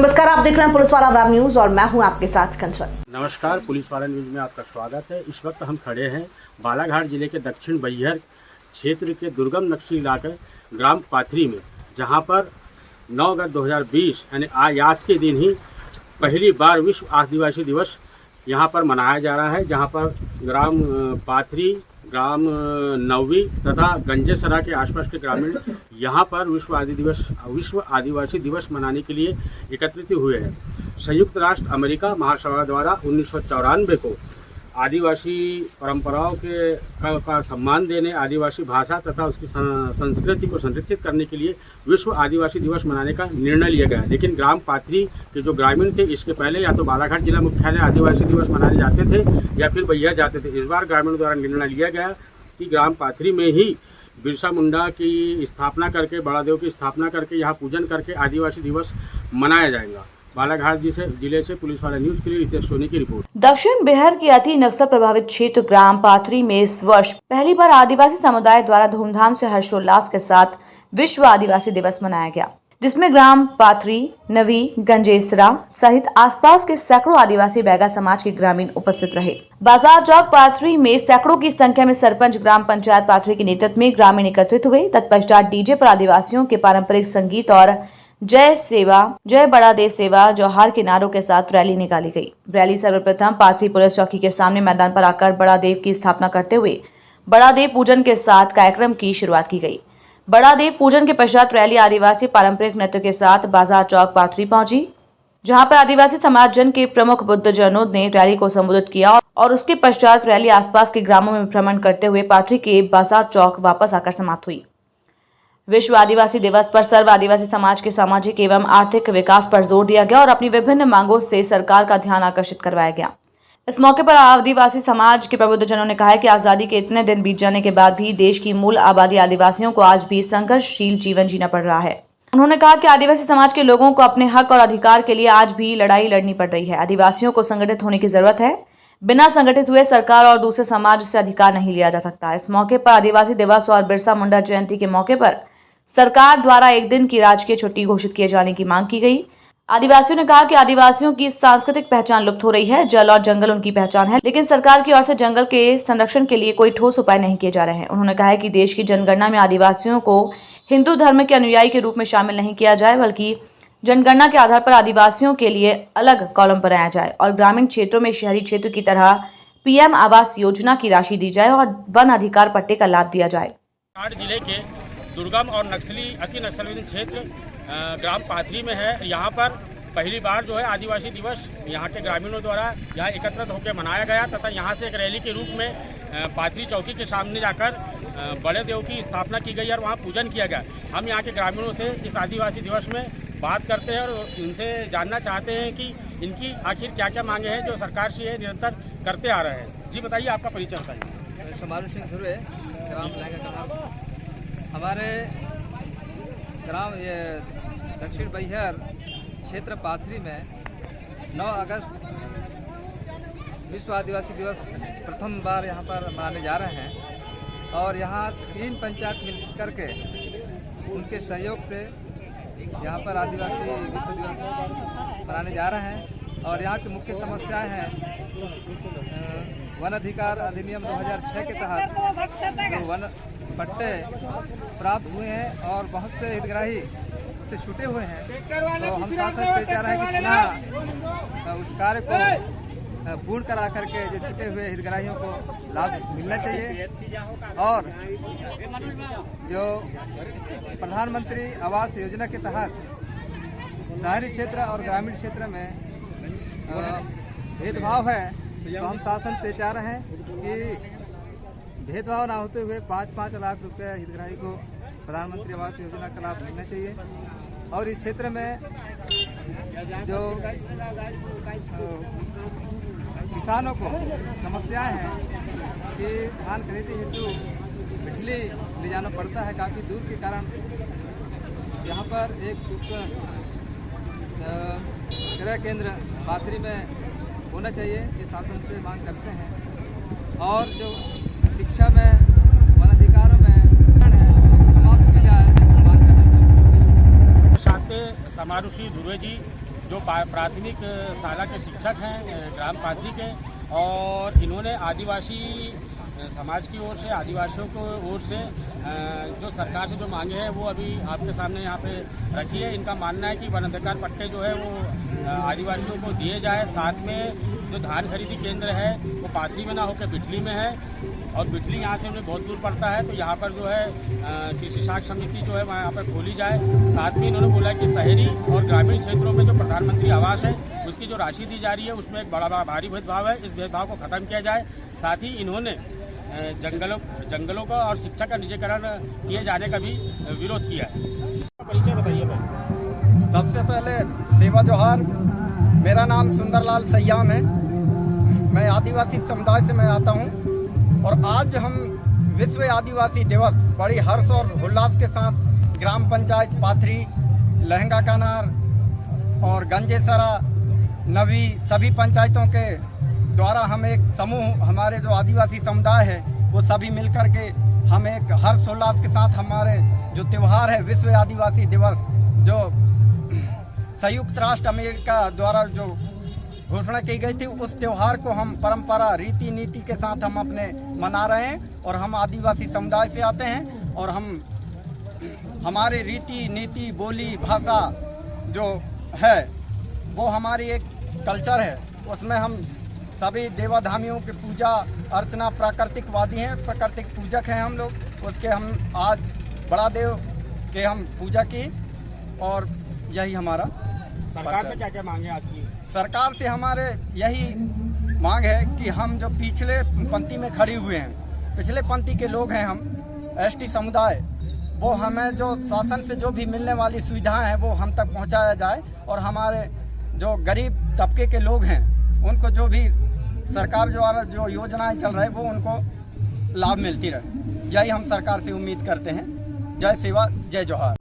नमस्कार, आप देख रहे हैं पुलिस वाला वेब न्यूज और मैं हूं आपके साथ कंचन। नमस्कार, पुलिस वाला न्यूज में आपका स्वागत है। इस वक्त हम खड़े हैं बालाघाट जिले के दक्षिण बैहर क्षेत्र के दुर्गम नक्शली इलाके ग्राम पाथरी में, जहां पर 9 अगस्त 2020 यानी आज के दिन ही पहली बार विश्व आदिवासी दिवस यहां पर मनाया जा रहा है। जहां पर ग्राम पाथरी, ग्राम नवी तथा गंजेसरा के आसपास के ग्रामीण यहाँ पर विश्व आदिवासी दिवस मनाने के लिए एकत्रित हुए हैं। संयुक्त राष्ट्र अमेरिका महासभा द्वारा 1994 को आदिवासी परंपराओं का सम्मान देने, आदिवासी भाषा तथा उसकी संस्कृति को संरक्षित करने के लिए विश्व आदिवासी दिवस मनाने का निर्णय लिया गया। लेकिन ग्राम पाथरी के जो ग्रामीण थे, इसके पहले या तो बालाघाट जिला मुख्यालय आदिवासी दिवस मनाने जाते थे या फिर बैहर जाते थे। इस बार ग्रामीणों द्वारा निर्णय लिया गया कि ग्राम पाथरी में ही बिरसा मुंडा की स्थापना करके, बड़ादेव की स्थापना करके, यहाँ पूजन करके आदिवासी दिवस मनाया जाएगा। बालाघाट जिले से पुलिस वाला न्यूज के लिए रितेश सोनी की रिपोर्ट। दक्षिण बिहार की अति नक्सल प्रभावित क्षेत्र ग्राम पाथरी में इस वर्ष पहली बार आदिवासी समुदाय द्वारा धूमधाम से हर्षोल्लास के साथ विश्व आदिवासी दिवस मनाया गया, जिसमें ग्राम पाथरी, नवी, गंजेसरा सहित आसपास के सैकड़ों आदिवासी बैगा समाज के ग्रामीण उपस्थित रहे। बाजार चौक पाथरी में सैकड़ों की संख्या में सरपंच, ग्राम पंचायत पाथरी के नेतृत्व में ग्रामीण एकत्रित हुए। तत्पश्चात डीजे पर आदिवासियों के पारंपरिक संगीत और जय सेवा, जय बड़ा देव सेवा, जौहार के नारों के साथ रैली निकाली गई। रैली सर्वप्रथम पाथरी पुलिस चौकी के सामने मैदान पर आकर बड़ा देव की स्थापना करते हुए बड़ा देव पूजन के साथ कार्यक्रम की शुरुआत की गई। बड़ा देव पूजन के पश्चात रैली आदिवासी पारंपरिक नृत्य के साथ बाजार चौक पाथरी पहुंची, जहां पर आदिवासी समाज जन के प्रमुख बुद्धजनों ने रैली को संबोधित किया और उसके पश्चात रैली आसपास के ग्रामों में भ्रमण करते हुए पाथरी के बाजार चौक वापस आकर समाप्त हुई। विश्व आदिवासी दिवस पर सर्व आदिवासी समाज के सामाजिक एवं आर्थिक विकास पर जोर दिया गया और अपनी विभिन्न मांगों से सरकार का ध्यान आकर्षित करवाया गया। इस मौके पर आदिवासी समाज के प्रबुद्धजनों ने कहा कि आजादी के इतने दिन बीत जाने के बाद भी देश की मूल आबादी आदिवासियों को आज भी संघर्षशील जीवन जीना पड़ रहा है। उन्होंने कहा कि आदिवासी समाज के लोगों को अपने हक और अधिकार के लिए आज भी लड़ाई लड़नी पड़ रही है। आदिवासियों को संगठित होने की जरूरत है। बिना संगठित हुए सरकार और दूसरे समाज से अधिकार नहीं लिया जा सकता। इस मौके पर आदिवासी दिवस और बिरसा मुंडा जयंती के मौके पर सरकार द्वारा एक दिन की राजकीय छुट्टी घोषित किए जाने की मांग की गई। आदिवासियों ने कहा कि आदिवासियों की सांस्कृतिक पहचान लुप्त हो रही है। जल और जंगल उनकी पहचान है, लेकिन सरकार की ओर से जंगल के संरक्षण के लिए कोई ठोस उपाय नहीं किए जा रहे हैं। उन्होंने कहा कि देश की जनगणना में आदिवासियों को हिंदू धर्म के अनुयायी के रूप में शामिल नहीं किया जाए, बल्कि जनगणना के आधार पर आदिवासियों के लिए अलग कॉलम बनाया जाए और ग्रामीण क्षेत्रों में शहरी क्षेत्र की तरह पीएम आवास योजना की राशि दी जाए और वन अधिकार पट्टे का लाभ दिया जाए। जिले के दुर्गम और अति नक्सली क्षेत्र ग्राम पाथरी में है। यहाँ पर पहली बार जो है आदिवासी दिवस यहाँ के ग्रामीणों द्वारा यहाँ एकत्रित होकर मनाया गया तथा यहाँ से एक रैली के रूप में पाथरी चौकी के सामने जाकर बड़े देव की स्थापना की गई और वहाँ पूजन किया गया। हम यहाँ के ग्रामीणों से इस आदिवासी दिवस में बात करते हैं और इनसे जानना चाहते हैं कि इनकी आखिर क्या क्या मांगे हैं जो सरकार से निरंतर करते आ रहे हैं। जी बताइए, आपका परिचय बताइए। समारू सिंह धुर्वे, ग्राम हमारे ग्राम ये दक्षिण बैहर क्षेत्र पाथरी में 9 अगस्त विश्व आदिवासी दिवस प्रथम बार यहाँ पर मनाने जा रहे हैं और यहाँ 3 पंचायत मिल करके उनके सहयोग से यहाँ पर आदिवासी विश्व दिवस मनाने जा रहे हैं। और यहाँ की मुख्य समस्याएं हैं वन अधिकार अधिनियम 2006 के तहत जो वन पट्टे प्राप्त हुए हैं और बहुत से हितग्राही से छूटे हुए हैं, तो हम शासन से चाह रहे हैं कि पुनः उस कार्य को पूर्ण करा करके जो छूटे हुए हितग्राहियों को लाभ मिलना चाहिए। और जो प्रधानमंत्री आवास योजना के तहत शहरी क्षेत्र और ग्रामीण क्षेत्र में भेदभाव है, तो हम शासन से चाह रहे हैं कि भेदभाव ना होते हुए 5-5 लाख रुपए हितग्राही को प्रधानमंत्री आवास योजना का लाभ मिलना चाहिए। और इस क्षेत्र में जो किसानों को समस्याएं हैं कि धान खरीदी हेतु बिजली ले जाना पड़ता है काफ़ी दूर के कारण, यहाँ पर एक क्रय केंद्र पाथरी में होना चाहिए, ये शासन से मांग करते हैं। और जो शिक्षा में वन अधिकारों में है उसको समाप्त की जाए, मांग करना। साथ समारू सिंह धुर्वे जी जो प्राथमिक शाला के शिक्षक हैं ग्राम पाथरी के, और इन्होंने आदिवासी समाज की ओर से, आदिवासियों की ओर से जो सरकार से जो मांगे हैं वो अभी आपके सामने यहाँ पे रखी है। इनका मानना है कि वन अधिकार पट्टे जो है वो आदिवासियों को दिए जाए। साथ में जो धान खरीदी केंद्र है वो पाथरी में ना होकर बिठली में है, और बिठली यहाँ से उन्हें बहुत दूर पड़ता है, तो यहाँ पर जो है कृषि साख समिति जो है वहाँ यहाँ पर खोली जाए। साथ में इन्होंने बोला कि शहरी और ग्रामीण क्षेत्रों में जो प्रधानमंत्री आवास है उसकी जो राशि दी जा रही है उसमें एक बड़ा भारी भेदभाव है, इस भेदभाव को खत्म किया जाए। साथ ही इन्होंने जंगलों का और शिक्षा का निजीकरण किए जाने का भी विरोध किया है। परिचय बताइए भाई। सबसे पहले सेवा जोहार। मेरा नाम सुंदरलाल सयाम है। मैं आदिवासी समुदाय से मैं आता हूं, और आज हम विश्व आदिवासी दिवस बड़ी हर्ष और उल्लास के साथ ग्राम पंचायत पाथरी, लहंगा कानार और गंजेसरा, नवी सभी पंचायतों के द्वारा हम एक समूह, हमारे जो आदिवासी समुदाय है वो सभी मिलकर के हम एक हर्षोल्लास के साथ हमारे जो त्यौहार है विश्व आदिवासी दिवस, जो संयुक्त राष्ट्र अमेरिका द्वारा जो घोषणा की गई थी, उस त्यौहार को हम परंपरा रीति नीति के साथ हम अपने मना रहे हैं। और हम आदिवासी समुदाय से आते हैं, और हम हमारे रीति नीति, बोली, भाषा जो है वो हमारी एक कल्चर है। उसमें हम सभी देवाधामियों की पूजा अर्चना, प्राकृतिकवादी हैं, प्राकृतिक पूजक हैं हम लोग। उसके हम आज बड़ा देव के हम पूजा की, और यही हमारा। सरकार से क्या क्या मांगे आपकी? सरकार से हमारे यही मांग है कि हम जो पिछले पंक्ति में खड़े हुए हैं, पिछले पंक्ति के लोग हैं हम एसटी समुदाय, वो हमें जो शासन से जो भी मिलने वाली सुविधाएं हैं वो हम तक पहुंचाया जाए, और हमारे जो गरीब तबके के लोग हैं उनको जो भी सरकार द्वारा जो योजनाएं चल रही है वो उनको लाभ मिलती रहे। यही हम सरकार से उम्मीद करते हैं। जय सेवा, जय जोहार।